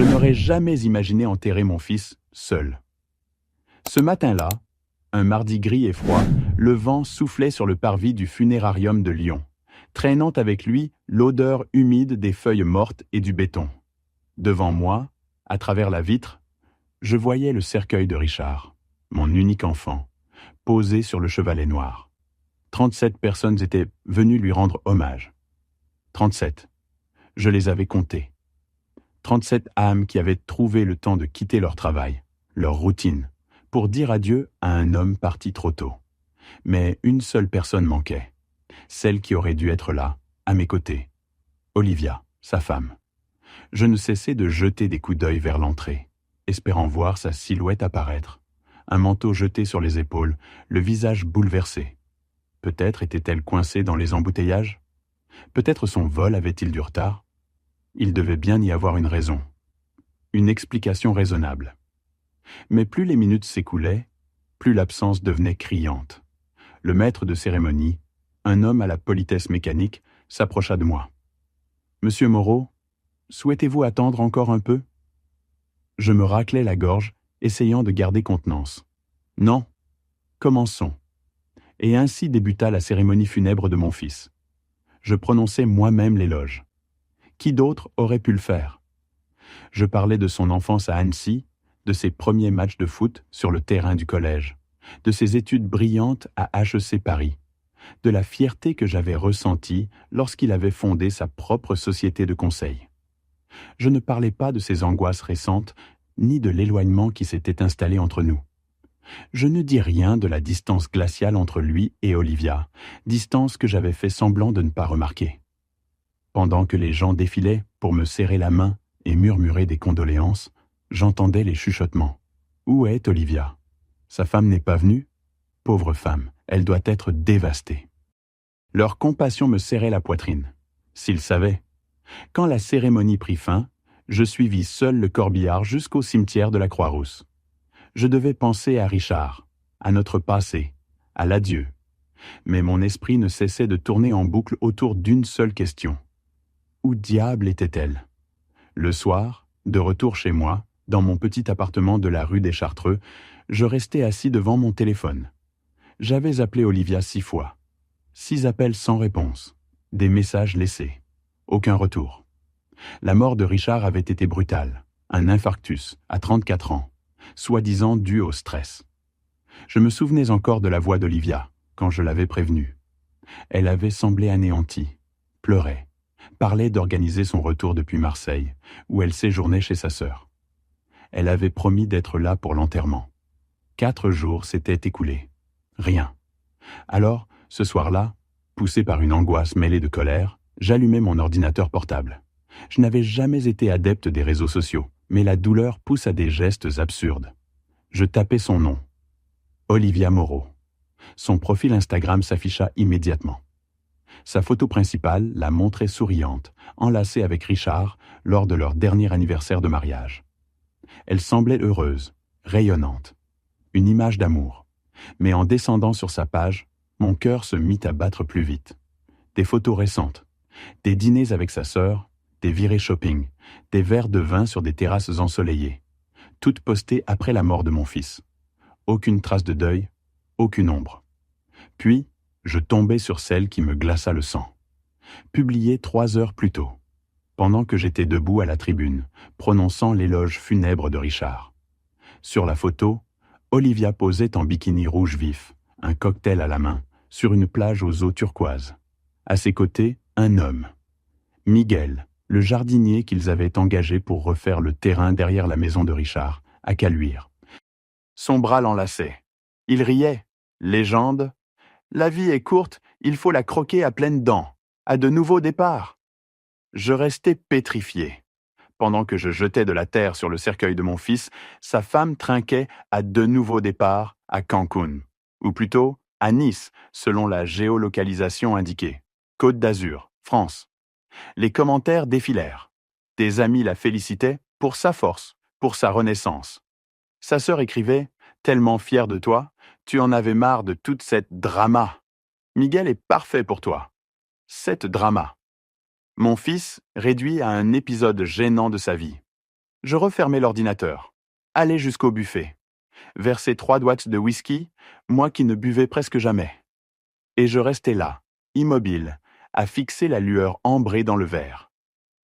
Je n'aurais jamais imaginé enterrer mon fils seul. Ce matin-là, un mardi gris et froid, le vent soufflait sur le parvis du funérarium de Lyon, traînant avec lui l'odeur humide des feuilles mortes et du béton. Devant moi, à travers la vitre, je voyais le cercueil de Richard, mon unique enfant, posé sur le chevalet noir. 37 personnes étaient venues lui rendre hommage. 37. Je les avais comptées. 37 âmes qui avaient trouvé le temps de quitter leur travail, leur routine, pour dire adieu à un homme parti trop tôt. Mais une seule personne manquait, celle qui aurait dû être là, à mes côtés. Olivia, sa femme. Je ne cessais de jeter des coups d'œil vers l'entrée, espérant voir sa silhouette apparaître, un manteau jeté sur les épaules, le visage bouleversé. Peut-être était-elle coincée dans les embouteillages? Peut-être son vol avait-il du retard? Il devait bien y avoir une raison, une explication raisonnable. Mais plus les minutes s'écoulaient, plus l'absence devenait criante. Le maître de cérémonie, un homme à la politesse mécanique, s'approcha de moi. « Monsieur Moreau, souhaitez-vous attendre encore un peu ?» Je me raclais la gorge, essayant de garder contenance. « Non, commençons. » Et ainsi débuta la cérémonie funèbre de mon fils. Je prononçais moi-même l'éloge. Qui d'autre aurait pu le faire? Je parlais de son enfance à Annecy, de ses premiers matchs de foot sur le terrain du collège, de ses études brillantes à HEC Paris, de la fierté que j'avais ressentie lorsqu'il avait fondé sa propre société de conseil. Je ne parlais pas de ses angoisses récentes, ni de l'éloignement qui s'était installé entre nous. Je ne dis rien de la distance glaciale entre lui et Olivia, distance que j'avais fait semblant de ne pas remarquer. Pendant que les gens défilaient pour me serrer la main et murmurer des condoléances, j'entendais les chuchotements. « Où est Olivia? Sa femme n'est pas venue? Pauvre femme, elle doit être dévastée. » Leur compassion me serrait la poitrine. S'ils savaient. Quand la cérémonie prit fin, je suivis seul le corbillard jusqu'au cimetière de la Croix-Rousse. Je devais penser à Richard, à notre passé, à l'adieu. Mais mon esprit ne cessait de tourner en boucle autour d'une seule question. Où diable était-elle? Le soir, de retour chez moi, dans mon petit appartement de la rue des Chartreux, je restais assis devant mon téléphone. J'avais appelé Olivia 6 fois. 6 appels sans réponse. Des messages laissés. Aucun retour. La mort de Richard avait été brutale. Un infarctus, à 34 ans, soi-disant dû au stress. Je me souvenais encore de la voix d'Olivia, quand je l'avais prévenue. Elle avait semblé anéantie, pleurait, parlait d'organiser son retour depuis Marseille, où elle séjournait chez sa sœur. Elle avait promis d'être là pour l'enterrement. 4 jours s'étaient écoulés. Rien. Alors, ce soir-là, poussé par une angoisse mêlée de colère, j'allumai mon ordinateur portable. Je n'avais jamais été adepte des réseaux sociaux, mais la douleur pousse à des gestes absurdes. Je tapai son nom. Olivia Moreau. Son profil Instagram s'afficha immédiatement. Sa photo principale la montrait souriante, enlacée avec Richard lors de leur dernier anniversaire de mariage. Elle semblait heureuse, rayonnante. Une image d'amour. Mais en descendant sur sa page, mon cœur se mit à battre plus vite. Des photos récentes, des dîners avec sa sœur, des virées shopping, des verres de vin sur des terrasses ensoleillées, toutes postées après la mort de mon fils. Aucune trace de deuil, aucune ombre. Puis, je tombai sur celle qui me glaça le sang. Publiée 3 heures plus tôt, pendant que j'étais debout à la tribune, prononçant l'éloge funèbre de Richard. Sur la photo, Olivia posait en bikini rouge vif, un cocktail à la main, sur une plage aux eaux turquoises. À ses côtés, un homme. Miguel, le jardinier qu'ils avaient engagé pour refaire le terrain derrière la maison de Richard, à Caluire. Son bras l'enlaçait. Il riait. Légende. La vie est courte, il faut la croquer à pleines dents, à de nouveaux départs. Je restais pétrifié. Pendant que je jetais de la terre sur le cercueil de mon fils, sa femme trinquait à de nouveaux départs à Cancun, ou plutôt à Nice, selon la géolocalisation indiquée. Côte d'Azur, France. Les commentaires défilèrent. Des amis la félicitaient pour sa force, pour sa renaissance. Sa sœur écrivait « Tellement fière de toi, tu en avais marre de toute cette drama. Miguel est parfait pour toi. » Cette drama. Mon fils réduit à un épisode gênant de sa vie. Je refermai l'ordinateur, allai jusqu'au buffet, versai 3 doigts de whisky, moi qui ne buvais presque jamais. Et je restai là, immobile, à fixer la lueur ambrée dans le verre.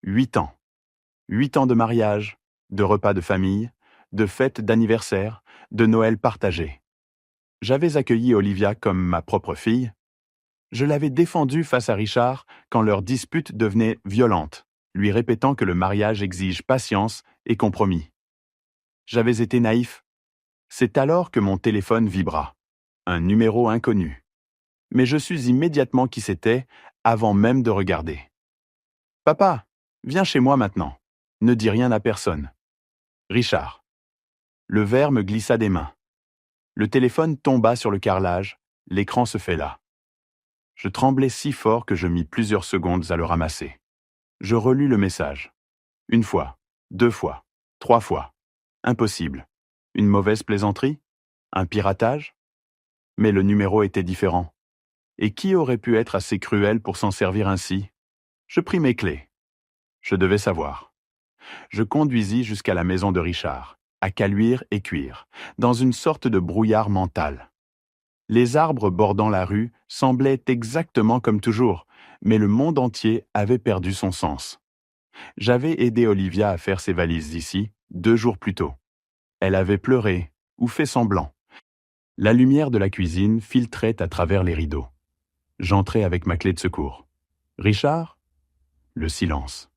8 ans. 8 ans de mariage, de repas de famille, de fêtes d'anniversaire, de Noël partagés. J'avais accueilli Olivia comme ma propre fille. Je l'avais défendue face à Richard quand leur dispute devenait violente, lui répétant que le mariage exige patience et compromis. J'avais été naïf. C'est alors que mon téléphone vibra. Un numéro inconnu. Mais je sus immédiatement qui c'était, avant même de regarder. « Papa, viens chez moi maintenant. Ne dis rien à personne. » Richard. Le verre me glissa des mains. Le téléphone tomba sur le carrelage, l'écran se fêla. Je tremblais si fort que je mis plusieurs secondes à le ramasser. Je relus le message. 1 fois, 2 fois, 3 fois. Impossible. Une mauvaise plaisanterie? Un piratage? Mais le numéro était différent. Et qui aurait pu être assez cruel pour s'en servir ainsi? Je pris mes clés. Je devais savoir. Je conduisis jusqu'à la maison de Richard, à caluire et cuire, dans une sorte de brouillard mental. Les arbres bordant la rue semblaient exactement comme toujours, mais le monde entier avait perdu son sens. J'avais aidé Olivia à faire ses valises ici, 2 jours plus tôt. Elle avait pleuré, ou fait semblant. La lumière de la cuisine filtrait à travers les rideaux. J'entrai avec ma clé de secours. Richard? Le silence.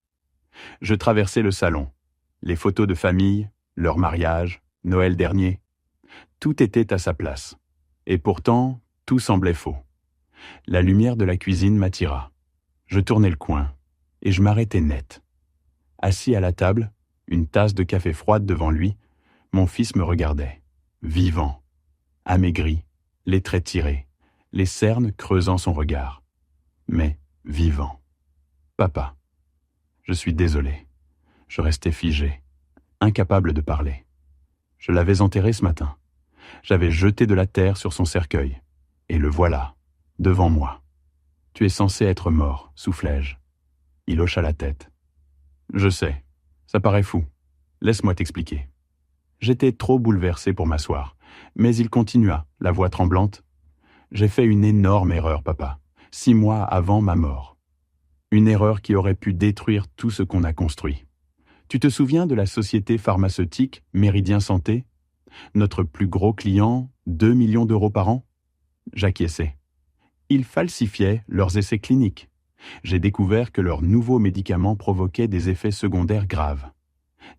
Je traversai le salon. Les photos de famille, leur mariage, Noël dernier. Tout était à sa place. Et pourtant, tout semblait faux. La lumière de la cuisine m'attira. Je tournai le coin, et je m'arrêtai net. Assis à la table, une tasse de café froide devant lui, mon fils me regardait, vivant, amaigri, les traits tirés, les cernes creusant son regard, mais vivant. « Papa, je suis désolé. » Je restais figé, incapable de parler. Je l'avais enterré ce matin. J'avais jeté de la terre sur son cercueil, et le voilà, devant moi. « Tu es censé être mort, soufflai-je. » Il hocha la tête. « Je sais, ça paraît fou. Laisse-moi t'expliquer. » J'étais trop bouleversé pour m'asseoir, mais il continua, la voix tremblante. « J'ai fait une énorme erreur, papa, 6 mois avant ma mort. Une erreur qui aurait pu détruire tout ce qu'on a construit. Tu te souviens de la société pharmaceutique Méridien Santé? Notre plus gros client, 2 millions d'euros par an? J'acquiesçai. Ils falsifiaient leurs essais cliniques. J'ai découvert que leurs nouveaux médicaments provoquaient des effets secondaires graves.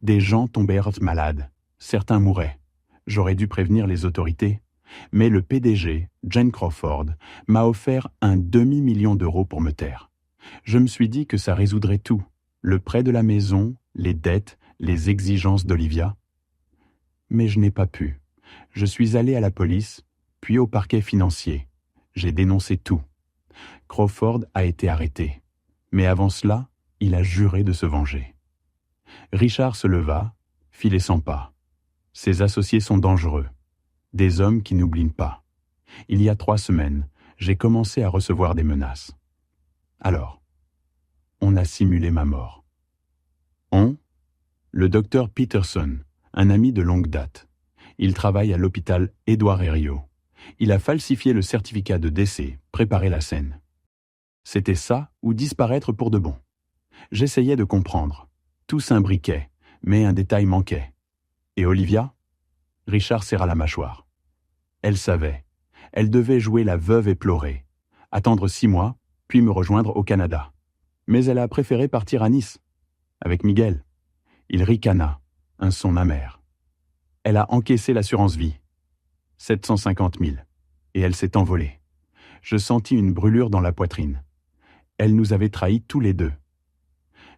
Des gens tombèrent malades. Certains mouraient. J'aurais dû prévenir les autorités. Mais le PDG, Jane Crawford, m'a offert un demi-million d'euros pour me taire. Je me suis dit que ça résoudrait tout. Le prêt de la maison, les dettes, les exigences d'Olivia. Mais je n'ai pas pu. Je suis allé à la police, puis au parquet financier. J'ai dénoncé tout. Crawford a été arrêté. Mais avant cela, il a juré de se venger. Richard se leva, fit les 100 pas. Ses associés sont dangereux. Des hommes qui n'oublient pas. Il y a 3 semaines, j'ai commencé à recevoir des menaces. Alors, on a simulé ma mort. Le docteur Peterson, un ami de longue date. Il travaille à l'hôpital Édouard Herriot. Il a falsifié le certificat de décès, préparé la scène. C'était ça ou disparaître pour de bon. J'essayais de comprendre. Tout s'imbriquait, mais un détail manquait. Et Olivia? Richard serra la mâchoire. Elle savait. Elle devait jouer la veuve éplorée, attendre 6 mois, puis me rejoindre au Canada. Mais elle a préféré partir à Nice, avec Miguel. Il ricana, un son amer. Elle a encaissé l'assurance vie. 750 000. Et elle s'est envolée. Je sentis une brûlure dans la poitrine. Elle nous avait trahis tous les deux.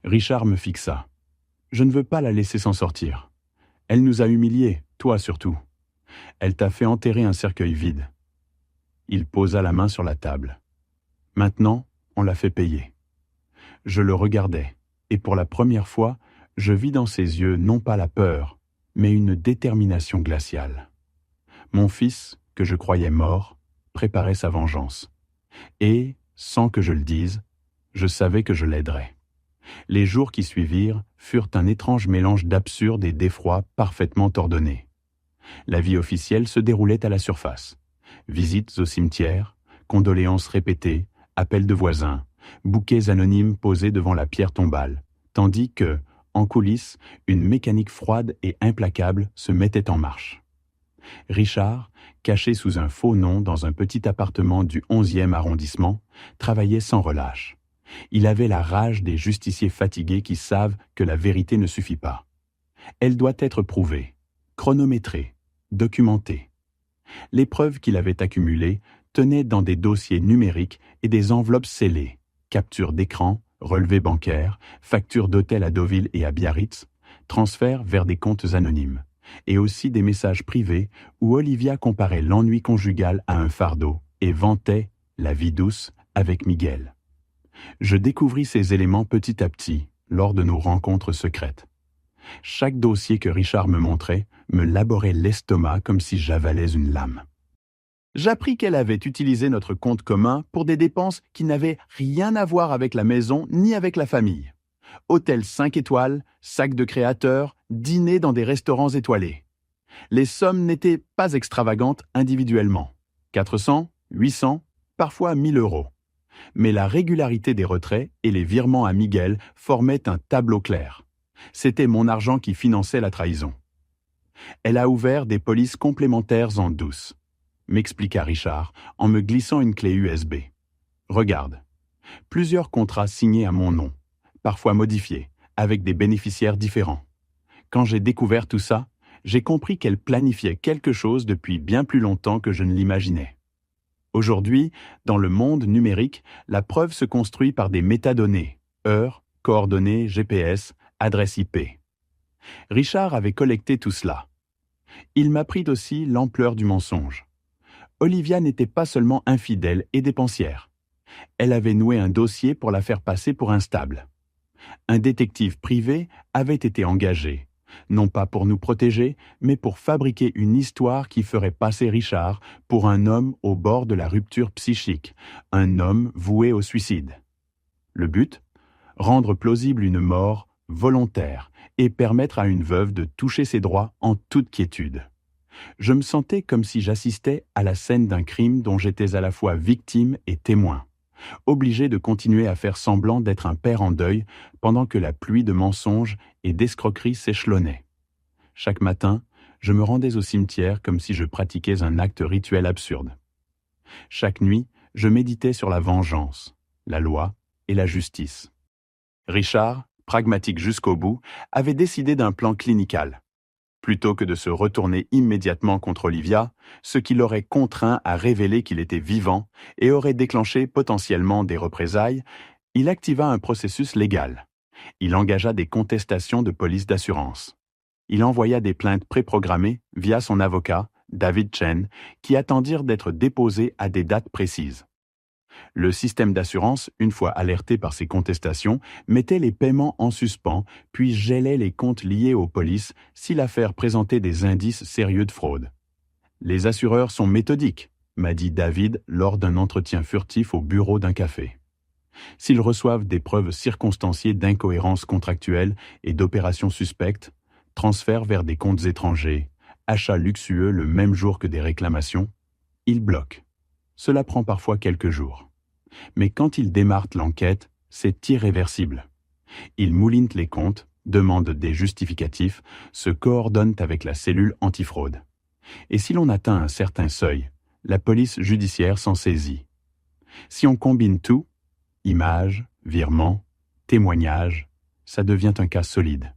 Richard me fixa. Je ne veux pas la laisser s'en sortir. Elle nous a humiliés, toi surtout. Elle t'a fait enterrer un cercueil vide. Il posa la main sur la table. Maintenant, on l'a fait payer. Je le regardais, et pour la première fois, je vis dans ses yeux non pas la peur, mais une détermination glaciale. Mon fils, que je croyais mort, préparait sa vengeance. Et, sans que je le dise, je savais que je l'aiderais. Les jours qui suivirent furent un étrange mélange d'absurde et d'effroi parfaitement ordonné. La vie officielle se déroulait à la surface. Visites au cimetière, condoléances répétées, appels de voisins, bouquets anonymes posés devant la pierre tombale, tandis que, en coulisses, une mécanique froide et implacable se mettait en marche. Richard, caché sous un faux nom dans un petit appartement du 11e arrondissement, travaillait sans relâche. Il avait la rage des justiciers fatigués qui savent que la vérité ne suffit pas. Elle doit être prouvée, chronométrée, documentée. Les preuves qu'il avait accumulées tenaient dans des dossiers numériques et des enveloppes scellées, captures d'écran, relevés bancaires, factures d'hôtels à Deauville et à Biarritz, transferts vers des comptes anonymes, et aussi des messages privés où Olivia comparait l'ennui conjugal à un fardeau et vantait la vie douce avec Miguel. Je découvris ces éléments petit à petit lors de nos rencontres secrètes. Chaque dossier que Richard me montrait me laborait l'estomac comme si j'avalais une lame. J'appris qu'elle avait utilisé notre compte commun pour des dépenses qui n'avaient rien à voir avec la maison ni avec la famille. Hôtel 5 étoiles, sac de créateurs, dîner dans des restaurants étoilés. Les sommes n'étaient pas extravagantes individuellement. 400, 800, parfois 1000 euros. Mais la régularité des retraits et les virements à Miguel formaient un tableau clair. C'était mon argent qui finançait la trahison. Elle a ouvert des polices complémentaires en douce, m'expliqua Richard en me glissant une clé USB. Regarde, plusieurs contrats signés à mon nom, parfois modifiés, avec des bénéficiaires différents. Quand j'ai découvert tout ça, j'ai compris qu'elle planifiait quelque chose depuis bien plus longtemps que je ne l'imaginais. Aujourd'hui, dans le monde numérique, la preuve se construit par des métadonnées, heures, coordonnées, GPS, adresse IP. Richard avait collecté tout cela. Il m'apprit aussi l'ampleur du mensonge. Olivia n'était pas seulement infidèle et dépensière. Elle avait noué un dossier pour la faire passer pour instable. Un détective privé avait été engagé, non pas pour nous protéger, mais pour fabriquer une histoire qui ferait passer Richard pour un homme au bord de la rupture psychique, un homme voué au suicide. Le but ? Rendre plausible une mort volontaire et permettre à une veuve de toucher ses droits en toute quiétude. Je me sentais comme si j'assistais à la scène d'un crime dont j'étais à la fois victime et témoin, obligé de continuer à faire semblant d'être un père en deuil pendant que la pluie de mensonges et d'escroqueries s'échelonnait. Chaque matin, je me rendais au cimetière comme si je pratiquais un acte rituel absurde. Chaque nuit, je méditais sur la vengeance, la loi et la justice. Richard, pragmatique jusqu'au bout, avait décidé d'un plan clinical. Plutôt que de se retourner immédiatement contre Olivia, ce qui l'aurait contraint à révéler qu'il était vivant et aurait déclenché potentiellement des représailles, il activa un processus légal. Il engagea des contestations de police d'assurance. Il envoya des plaintes préprogrammées via son avocat, David Chen, qui attendirent d'être déposées à des dates précises. Le système d'assurance, une fois alerté par ces contestations, mettait les paiements en suspens, puis gelait les comptes liés aux polices si l'affaire présentait des indices sérieux de fraude. « Les assureurs sont méthodiques », m'a dit David lors d'un entretien furtif au bureau d'un café. S'ils reçoivent des preuves circonstanciées d'incohérences contractuelles et d'opérations suspectes, transferts vers des comptes étrangers, achats luxueux le même jour que des réclamations, ils bloquent. Cela prend parfois quelques jours. Mais quand ils démarrent l'enquête, c'est irréversible. Ils moulinent les comptes, demandent des justificatifs, se coordonnent avec la cellule antifraude. Et si l'on atteint un certain seuil, la police judiciaire s'en saisit. Si on combine tout, images, virements, témoignages, ça devient un cas solide.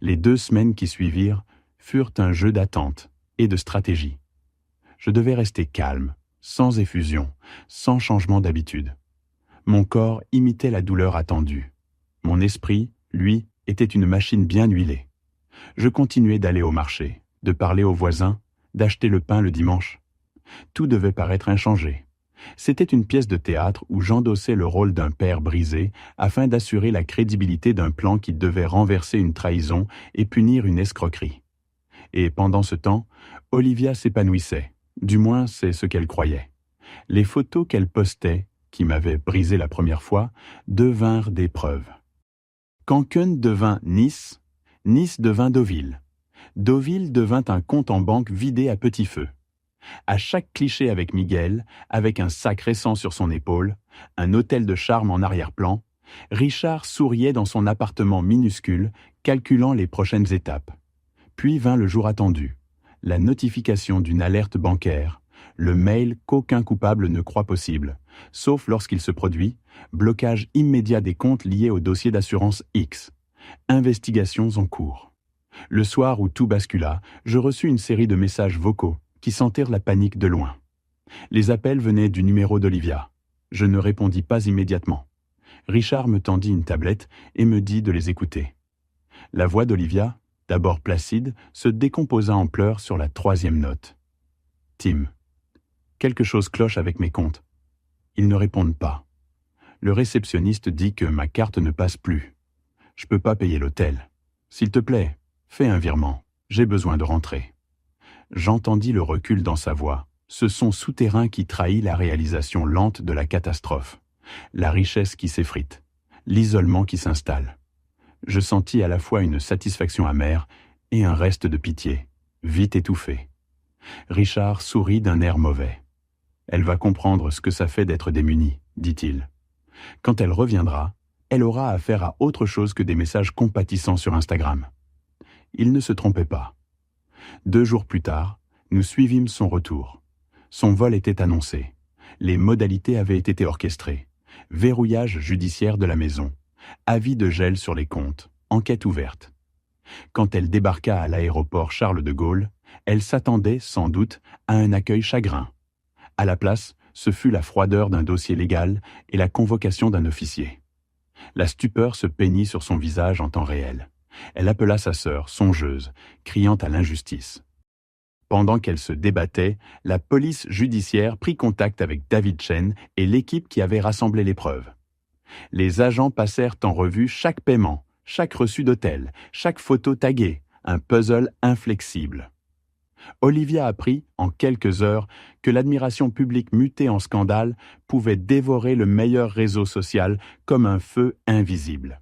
Les 2 semaines qui suivirent furent un jeu d'attente et de stratégie. Je devais rester calme, sans effusion, sans changement d'habitude. Mon corps imitait la douleur attendue. Mon esprit, lui, était une machine bien huilée. Je continuais d'aller au marché, de parler aux voisins, d'acheter le pain le dimanche. Tout devait paraître inchangé. C'était une pièce de théâtre où j'endossais le rôle d'un père brisé afin d'assurer la crédibilité d'un plan qui devait renverser une trahison et punir une escroquerie. Et pendant ce temps, Olivia s'épanouissait. Du moins, c'est ce qu'elle croyait. Les photos qu'elle postait, qui m'avaient brisé la première fois, devinrent des preuves. Cancun devint Nice, Nice devint Deauville. Deauville devint un compte en banque vidé à petit feu. À chaque cliché avec Miguel, avec un sac récent sur son épaule, un hôtel de charme en arrière-plan, Richard souriait dans son appartement minuscule, calculant les prochaines étapes. Puis vint le jour attendu, la notification d'une alerte bancaire, le mail qu'aucun coupable ne croit possible, sauf lorsqu'il se produit, blocage immédiat des comptes liés au dossier d'assurance X. Investigations en cours. Le soir où tout bascula, je reçus une série de messages vocaux qui sentirent la panique de loin. Les appels venaient du numéro d'Olivia. Je ne répondis pas immédiatement. Richard me tendit une tablette et me dit de les écouter. La voix d'Olivia, d'abord placide, se décomposa en pleurs sur la 3e note. « Tim, quelque chose cloche avec mes comptes. Ils ne répondent pas. Le réceptionniste dit que ma carte ne passe plus. Je peux pas payer l'hôtel. S'il te plaît, fais un virement. J'ai besoin de rentrer. » J'entendis le recul dans sa voix, ce son souterrain qui trahit la réalisation lente de la catastrophe, la richesse qui s'effrite, l'isolement qui s'installe. Je sentis à la fois une satisfaction amère et un reste de pitié, vite étouffé. Richard sourit d'un air mauvais. « Elle va comprendre ce que ça fait d'être démunie, dit-il. Quand elle reviendra, elle aura affaire à autre chose que des messages compatissants sur Instagram. » Il ne se trompait pas. 2 jours plus tard, nous suivîmes son retour. Son vol était annoncé. Les modalités avaient été orchestrées. Verrouillage judiciaire de la maison. Avis de gel sur les comptes. Enquête ouverte. Quand elle débarqua à l'aéroport Charles de Gaulle, elle s'attendait, sans doute, à un accueil chagrin. À la place, ce fut la froideur d'un dossier légal et la convocation d'un officier. La stupeur se peignit sur son visage en temps réel. Elle appela sa sœur, songeuse, criant à l'injustice. Pendant qu'elle se débattait, la police judiciaire prit contact avec David Chen et l'équipe qui avait rassemblé les preuves. Les agents passèrent en revue chaque paiement, chaque reçu d'hôtel, chaque photo taguée, un puzzle inflexible. Olivia apprit, en quelques heures, que l'admiration publique mutée en scandale pouvait dévorer le meilleur réseau social comme un feu invisible.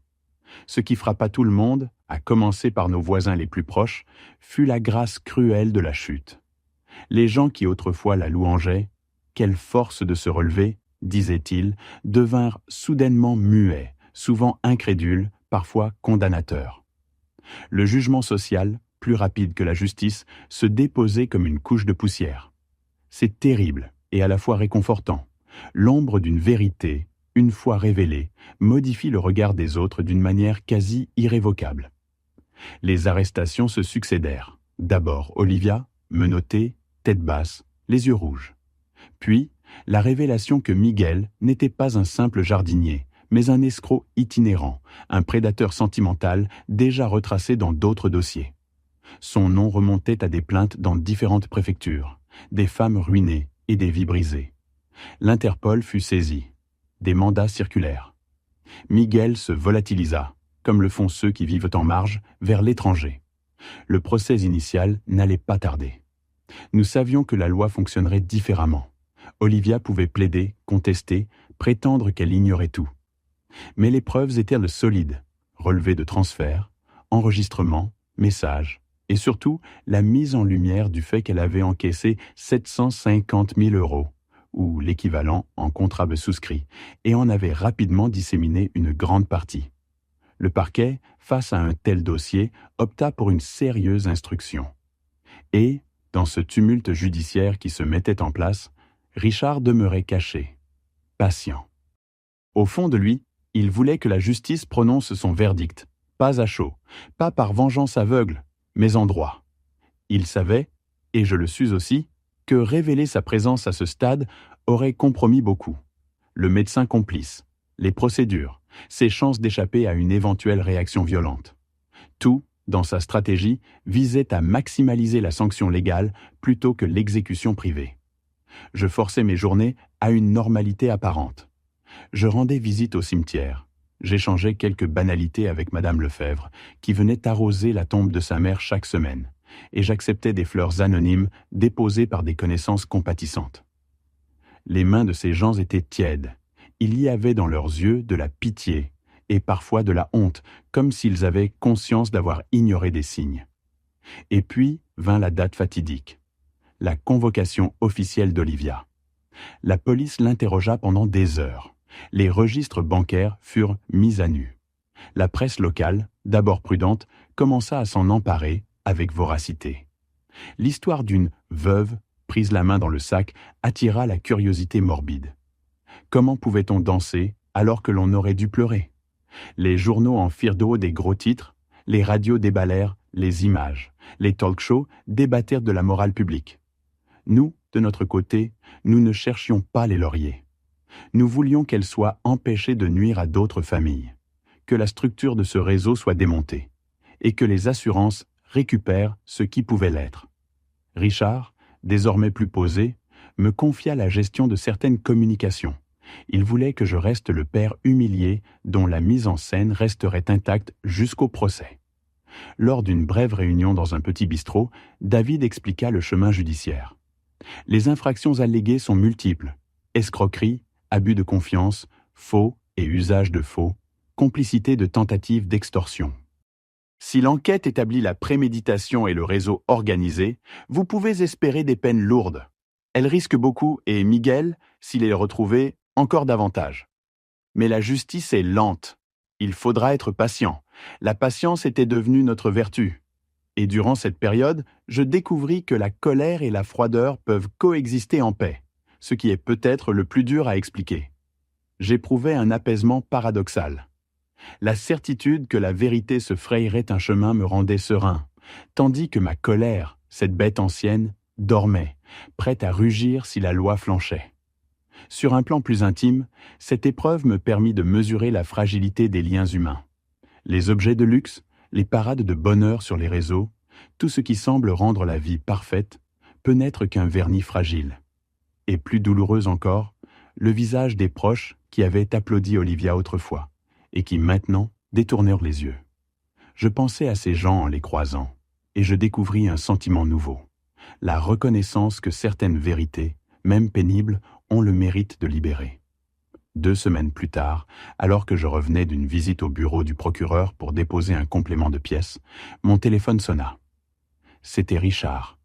Ce qui frappa tout le monde, à commencer par nos voisins les plus proches, fut la grâce cruelle de la chute. Les gens qui autrefois la louangeaient, « Quelle force de se relever !» disaient-ils, devinrent soudainement muets, souvent incrédules, parfois condamnateurs. Le jugement social, plus rapide que la justice, se déposait comme une couche de poussière. C'est terrible et à la fois réconfortant. L'ombre d'une vérité, une fois révélée, modifie le regard des autres d'une manière quasi irrévocable. Les arrestations se succédèrent. D'abord Olivia, menottée, tête basse, les yeux rouges. Puis, la révélation que Miguel n'était pas un simple jardinier, mais un escroc itinérant, un prédateur sentimental déjà retracé dans d'autres dossiers. Son nom remontait à des plaintes dans différentes préfectures, des femmes ruinées et des vies brisées. L'Interpol fut saisi. Des mandats circulèrent. Miguel se volatilisa, comme le font ceux qui vivent en marge, vers l'étranger. Le procès initial n'allait pas tarder. Nous savions que la loi fonctionnerait différemment. Olivia pouvait plaider, contester, prétendre qu'elle ignorait tout. Mais les preuves étaient solides, relevés de transferts, enregistrements, messages, et surtout la mise en lumière du fait qu'elle avait encaissé 750 000 €, ou l'équivalent en contrats souscrits, et en avait rapidement disséminé une grande partie. Le parquet, face à un tel dossier, opta pour une sérieuse instruction. Et, dans ce tumulte judiciaire qui se mettait en place, Richard demeurait caché, patient. Au fond de lui, il voulait que la justice prononce son verdict, pas à chaud, pas par vengeance aveugle, mais en droit. Il savait, et je le sus aussi, que révéler sa présence à ce stade aurait compromis beaucoup. Le médecin complice, les procédures, ses chances d'échapper à une éventuelle réaction violente. Tout, dans sa stratégie, visait à maximaliser la sanction légale plutôt que l'exécution privée. Je forçais mes journées à une normalité apparente. Je rendais visite au cimetière. J'échangeais quelques banalités avec Madame Lefebvre, qui venait arroser la tombe de sa mère chaque semaine, et j'acceptais des fleurs anonymes déposées par des connaissances compatissantes. Les mains de ces gens étaient tièdes. Il y avait dans leurs yeux de la pitié et parfois de la honte, comme s'ils avaient conscience d'avoir ignoré des signes. Et puis vint la date fatidique, la convocation officielle d'Olivia. La police l'interrogea pendant des heures. Les registres bancaires furent mis à nu. La presse locale, d'abord prudente, commença à s'en emparer avec voracité. L'histoire d'une veuve prise la main dans le sac attira la curiosité morbide. Comment pouvait-on danser alors que l'on aurait dû pleurer? Les journaux en firent d'eau des gros titres, les radios déballèrent les images, les talk-shows débattèrent de la morale publique. Nous, de notre côté, nous ne cherchions pas les lauriers. Nous voulions qu'elle soit empêchée de nuire à d'autres familles, que la structure de ce réseau soit démontée, et que les assurances récupèrent ce qui pouvait l'être. Richard, désormais plus posé, me confia la gestion de certaines communications. Il voulait que je reste le père humilié dont la mise en scène resterait intacte jusqu'au procès. Lors d'une brève réunion dans un petit bistrot, David expliqua le chemin judiciaire. Les infractions alléguées sont multiples. Escroquerie, abus de confiance, faux et usage de faux, complicité de tentatives d'extorsion. Si l'enquête établit la préméditation et le réseau organisé, vous pouvez espérer des peines lourdes. Elle risque beaucoup et Miguel, s'il est retrouvé, encore davantage. Mais la justice est lente. Il faudra être patient. La patience était devenue notre vertu. Et durant cette période, je découvris que la colère et la froideur peuvent coexister en paix, ce qui est peut-être le plus dur à expliquer. J'éprouvais un apaisement paradoxal. La certitude que la vérité se frayerait un chemin me rendait serein, tandis que ma colère, cette bête ancienne, dormait, prête à rugir si la loi flanchait. Sur un plan plus intime, cette épreuve me permit de mesurer la fragilité des liens humains. Les objets de luxe, les parades de bonheur sur les réseaux, tout ce qui semble rendre la vie parfaite, peut n'être qu'un vernis fragile. Et plus douloureux encore, le visage des proches qui avaient applaudi Olivia autrefois, et qui maintenant détournèrent les yeux. Je pensais à ces gens en les croisant, et je découvris un sentiment nouveau, la reconnaissance que certaines vérités, même pénibles, ont le mérite de libérer. 2 semaines plus tard, alors que je revenais d'une visite au bureau du procureur pour déposer un complément de pièces, mon téléphone sonna. C'était Richard.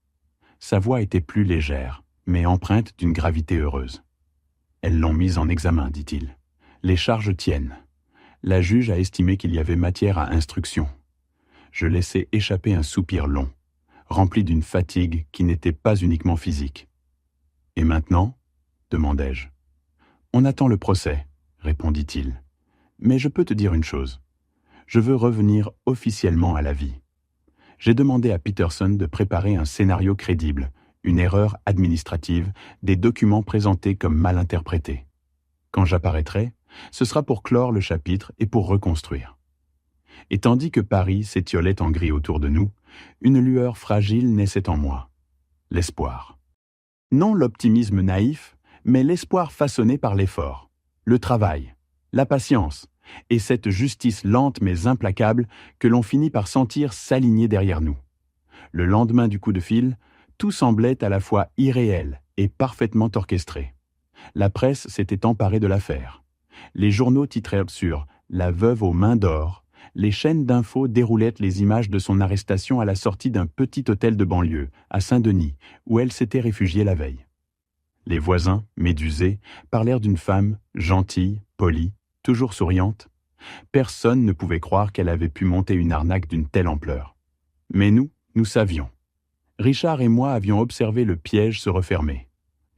Sa voix était plus légère, mais empreinte d'une gravité heureuse. « Elles l'ont mise en examen, dit-il. Les charges tiennent. La juge a estimé qu'il y avait matière à instruction. » Je laissai échapper un soupir long, rempli d'une fatigue qui n'était pas uniquement physique. « Et maintenant ?» demandai-je. « On attend le procès, » répondit-il. « Mais je peux te dire une chose. Je veux revenir officiellement à la vie. J'ai demandé à Peterson de préparer un scénario crédible, une erreur administrative, des documents présentés comme mal interprétés. Quand j'apparaîtrai, ce sera pour clore le chapitre et pour reconstruire. » Et tandis que Paris s'étiolait en gris autour de nous, une lueur fragile naissait en moi. L'espoir. Non l'optimisme naïf, mais l'espoir façonné par l'effort, le travail, la patience, et cette justice lente mais implacable que l'on finit par sentir s'aligner derrière nous. Le lendemain du coup de fil, tout semblait à la fois irréel et parfaitement orchestré. La presse s'était emparée de l'affaire. Les journaux titrèrent sur « La veuve aux mains d'or », les chaînes d'infos déroulaient les images de son arrestation à la sortie d'un petit hôtel de banlieue, à Saint-Denis, où elle s'était réfugiée la veille. Les voisins, médusés, parlèrent d'une femme gentille, polie, toujours souriante. Personne ne pouvait croire qu'elle avait pu monter une arnaque d'une telle ampleur. Mais nous savions. Richard et moi avions observé le piège se refermer,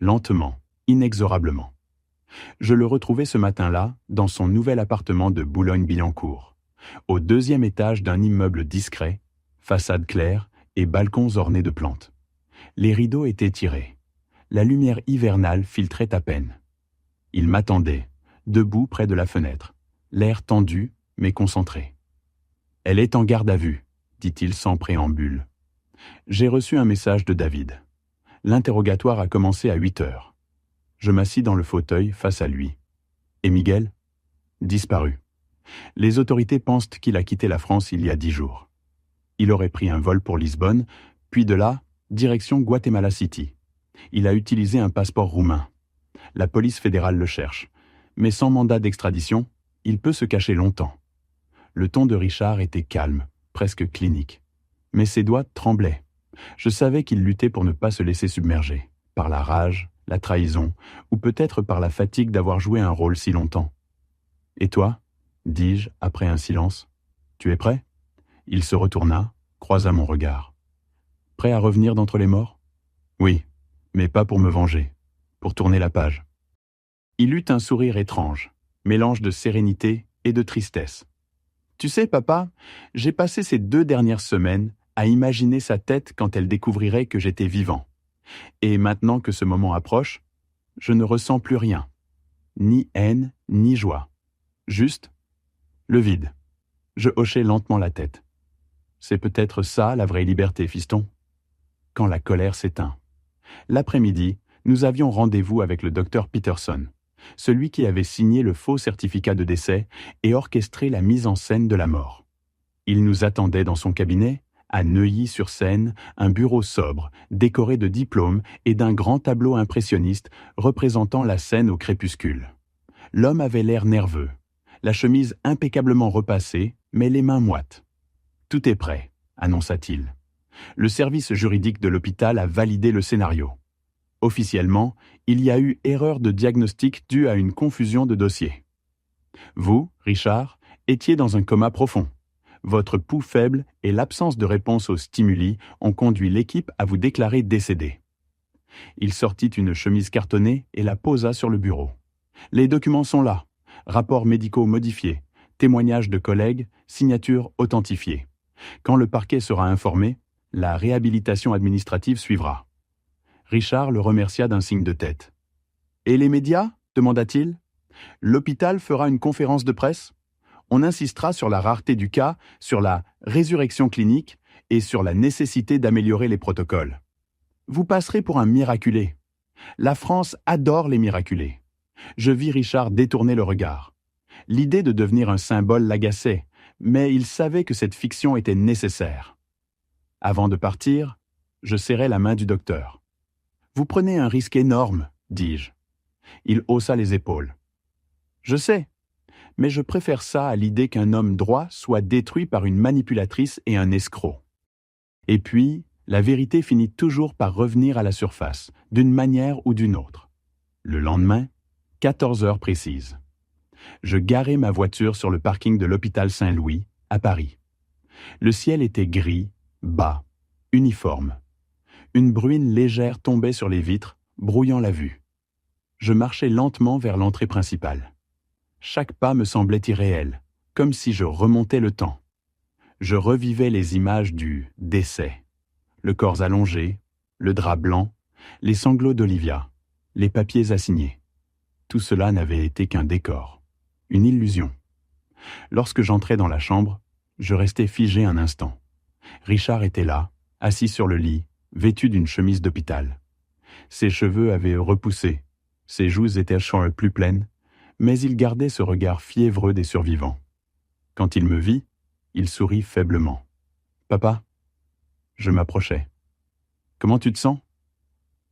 lentement, inexorablement. Je le retrouvai ce matin-là dans son nouvel appartement de Boulogne-Billancourt, au 2e étage d'un immeuble discret, façade claire et balcons ornés de plantes. Les rideaux étaient tirés. La lumière hivernale filtrait à peine. Il m'attendait, debout près de la fenêtre, l'air tendu mais concentré. « Elle est en garde à vue », dit-il sans préambule. J'ai reçu un message de David. L'interrogatoire a commencé à 8 heures. Je m'assis dans le fauteuil face à lui. Et Miguel ? Disparu. Les autorités pensent qu'il a quitté la France il y a 10 jours. Il aurait pris un vol pour Lisbonne, puis de là, direction Guatemala City. Il a utilisé un passeport roumain. La police fédérale le cherche. Mais sans mandat d'extradition, Il peut se cacher longtemps. Le ton de Richard était calme, presque clinique. Mais ses doigts tremblaient. Je savais qu'il luttait pour ne pas se laisser submerger, par la rage, la trahison, ou peut-être par la fatigue d'avoir joué un rôle si longtemps. « Et toi ?» dis-je après un silence. « Tu es prêt ?» Il se retourna, croisa mon regard. « Prêt à revenir d'entre les morts ?»« Oui, mais pas pour me venger, pour tourner la page. » Il eut un sourire étrange, mélange de sérénité et de tristesse. « Tu sais, papa, j'ai passé ces 2 dernières semaines à imaginer sa tête quand elle découvrirait que j'étais vivant. Et maintenant que ce moment approche, je ne ressens plus rien. Ni haine, ni joie. Juste le vide. » Je hochai lentement la tête. « C'est peut-être ça la vraie liberté, fiston. » Quand la colère s'éteint. L'après-midi, nous avions rendez-vous avec le docteur Peterson, celui qui avait signé le faux certificat de décès et orchestré la mise en scène de la mort. Il nous attendait dans son cabinet, à Neuilly-sur-Seine, un bureau sobre, décoré de diplômes et d'un grand tableau impressionniste représentant la scène au crépuscule. L'homme avait l'air nerveux, la chemise impeccablement repassée, mais les mains moites. « Tout est prêt », annonça-t-il. Le service juridique de l'hôpital a validé le scénario. Officiellement, il y a eu erreur de diagnostic due à une confusion de dossiers. Vous, Richard, étiez dans un coma profond. Votre pouls faible et l'absence de réponse aux stimuli ont conduit l'équipe à vous déclarer décédé. Il sortit une chemise cartonnée et la posa sur le bureau. Les documents sont là. Rapports médicaux modifiés, témoignages de collègues, signatures authentifiées. Quand le parquet sera informé, la réhabilitation administrative suivra. Richard le remercia d'un signe de tête. « Et les médias ?» demanda-t-il. « L'hôpital fera une conférence de presse. On insistera sur la rareté du cas, sur la résurrection clinique et sur la nécessité d'améliorer les protocoles. Vous passerez pour un miraculé. La France adore les miraculés. » Je vis Richard détourner le regard. L'idée de devenir un symbole l'agaçait, mais il savait que cette fiction était nécessaire. Avant de partir, je serrai la main du docteur. « Vous prenez un risque énorme, dis-je. » Il haussa les épaules. « Je sais, mais je préfère ça à l'idée qu'un homme droit soit détruit par une manipulatrice et un escroc. » Et puis, la vérité finit toujours par revenir à la surface, d'une manière ou d'une autre. Le lendemain, 14 heures précises. Je garai ma voiture sur le parking de l'hôpital Saint-Louis, à Paris. Le ciel était gris, bas, uniforme. Une bruine légère tombait sur les vitres, brouillant la vue. Je marchais lentement vers l'entrée principale. Chaque pas me semblait irréel, comme si je remontais le temps. Je revivais les images du décès. Le corps allongé, le drap blanc, les sanglots d'Olivia, les papiers assignés. Tout cela n'avait été qu'un décor, une illusion. Lorsque j'entrai dans la chambre, je restai figé un instant. Richard était là, assis sur le lit, vêtu d'une chemise d'hôpital. Ses cheveux avaient repoussé, ses joues étaient plus pleines, mais il gardait ce regard fiévreux des survivants. Quand il me vit, il sourit faiblement. « Papa ?» Je m'approchai. « Comment tu te sens ?»«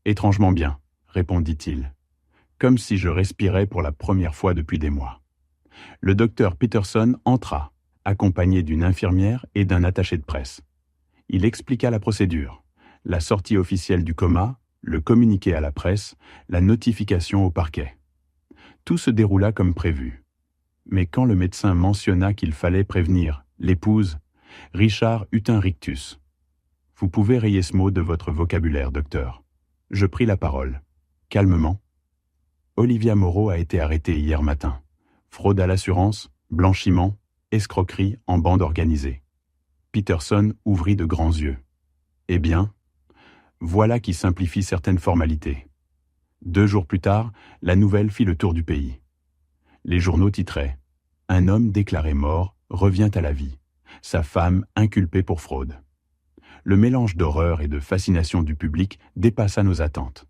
Étrangement bien, » répondit-il, comme si je respirais pour la première fois depuis des mois. Le docteur Peterson entra, accompagné d'une infirmière et d'un attaché de presse. Il expliqua la procédure, la sortie officielle du coma, le communiqué à la presse, la notification au parquet. Tout se déroula comme prévu. Mais quand le médecin mentionna qu'il fallait prévenir l'épouse, Richard eut un rictus. « Vous pouvez rayer ce mot de votre vocabulaire, docteur. » Je pris la parole, calmement. « Olivia Moreau a été arrêtée hier matin. Fraude à l'assurance, blanchiment, escroquerie en bande organisée. » Peterson ouvrit de grands yeux. « Eh bien, voilà qui simplifie certaines formalités. » 2 jours plus tard, la nouvelle fit le tour du pays. Les journaux titraient « Un homme déclaré mort revient à la vie. Sa femme inculpée pour fraude. » Le mélange d'horreur et de fascination du public dépassa nos attentes.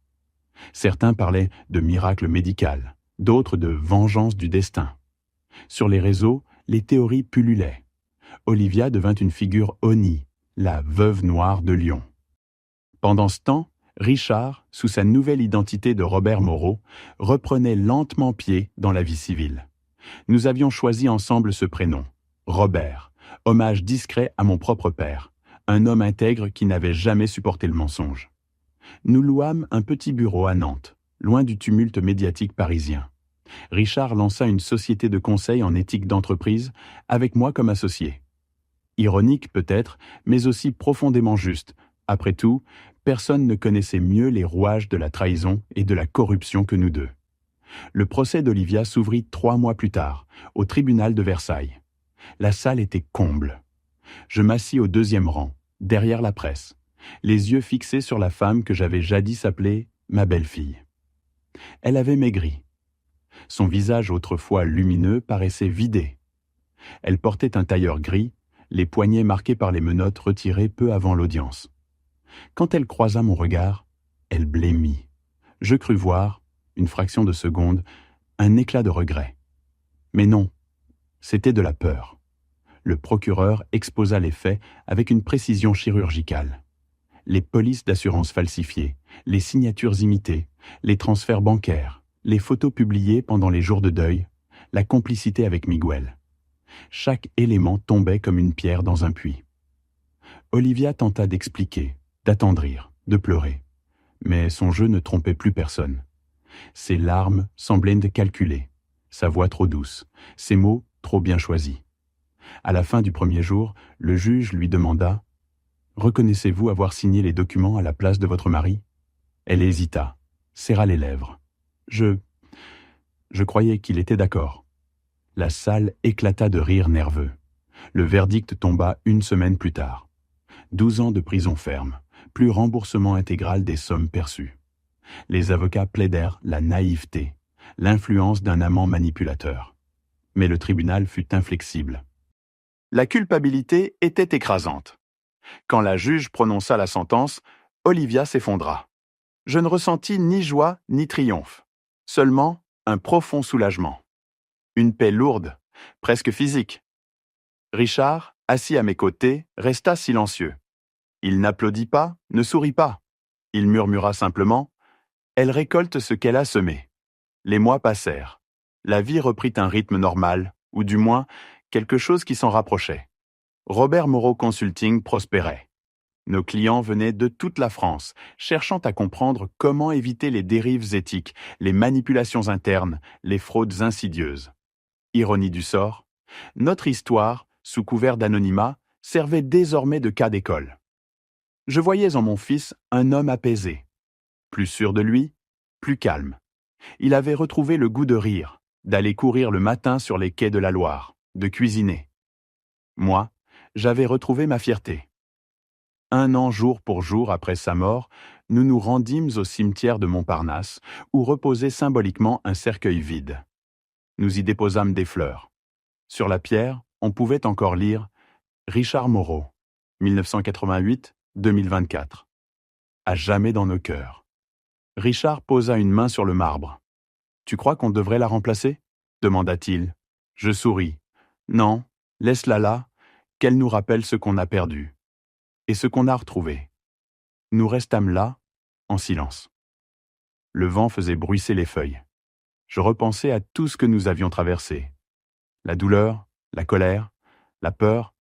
Certains parlaient de miracle médical, d'autres de vengeance du destin. Sur les réseaux, les théories pullulaient. Olivia devint une figure honnie, la veuve noire de Lyon. Pendant ce temps, Richard, sous sa nouvelle identité de Robert Moreau, reprenait lentement pied dans la vie civile. Nous avions choisi ensemble ce prénom, Robert, hommage discret à mon propre père, un homme intègre qui n'avait jamais supporté le mensonge. Nous louâmes un petit bureau à Nantes, loin du tumulte médiatique parisien. Richard lança une société de conseil en éthique d'entreprise, avec moi comme associé. Ironique peut-être, mais aussi profondément juste. Après tout, personne ne connaissait mieux les rouages de la trahison et de la corruption que nous deux. Le procès d'Olivia s'ouvrit 3 mois plus tard, au tribunal de Versailles. La salle était comble. Je m'assis au 2e rang, derrière la presse, les yeux fixés sur la femme que j'avais jadis appelée ma belle-fille. Elle avait maigri. Son visage autrefois lumineux paraissait vidé. Elle portait un tailleur gris, les poignets marqués par les menottes retirées peu avant l'audience. Quand elle croisa mon regard, elle blêmit. Je crus voir, une fraction de seconde, un éclat de regret. Mais non, c'était de la peur. Le procureur exposa les faits avec une précision chirurgicale. Les polices d'assurance falsifiées, les signatures imitées, les transferts bancaires, les photos publiées pendant les jours de deuil, la complicité avec Miguel. Chaque élément tombait comme une pierre dans un puits. Olivia tenta d'expliquer, d'attendrir, de pleurer. Mais son jeu ne trompait plus personne. Ses larmes semblaient calculées, sa voix trop douce, ses mots trop bien choisis. À la fin du premier jour, le juge lui demanda « Reconnaissez-vous avoir signé les documents à la place de votre mari ?» Elle hésita, serra les lèvres. Je croyais qu'il était d'accord. La salle éclata de rires nerveux. Le verdict tomba 1 semaine plus tard. 12 ans de prison ferme, plus remboursement intégral des sommes perçues. Les avocats plaidèrent la naïveté, l'influence d'un amant manipulateur. Mais le tribunal fut inflexible. La culpabilité était écrasante. Quand la juge prononça la sentence, Olivia s'effondra. Je ne ressentis ni joie ni triomphe, seulement un profond soulagement. Une paix lourde, presque physique. Richard, assis à mes côtés, resta silencieux. Il n'applaudit pas, ne sourit pas. Il murmura simplement « Elle récolte ce qu'elle a semé ». Les mois passèrent. La vie reprit un rythme normal, ou du moins, quelque chose qui s'en rapprochait. Robert Moreau Consulting prospérait. Nos clients venaient de toute la France, cherchant à comprendre comment éviter les dérives éthiques, les manipulations internes, les fraudes insidieuses. Ironie du sort, notre histoire, sous couvert d'anonymat, servait désormais de cas d'école. Je voyais en mon fils un homme apaisé, plus sûr de lui, plus calme. Il avait retrouvé le goût de rire, d'aller courir le matin sur les quais de la Loire, de cuisiner. Moi, j'avais retrouvé ma fierté. 1 an jour pour jour après sa mort, nous nous rendîmes au cimetière de Montparnasse, où reposait symboliquement un cercueil vide. Nous y déposâmes des fleurs. Sur la pierre, on pouvait encore lire « Richard Moreau, 1988-2024 ». À jamais dans nos cœurs. Richard posa une main sur le marbre. « Tu crois qu'on devrait la remplacer ?» demanda-t-il. Je souris. « Non, laisse-la là, qu'elle nous rappelle ce qu'on a perdu. Et ce qu'on a retrouvé. » Nous restâmes là, en silence. Le vent faisait bruisser les feuilles. Je repensais à tout ce que nous avions traversé. La douleur, la colère, la peur,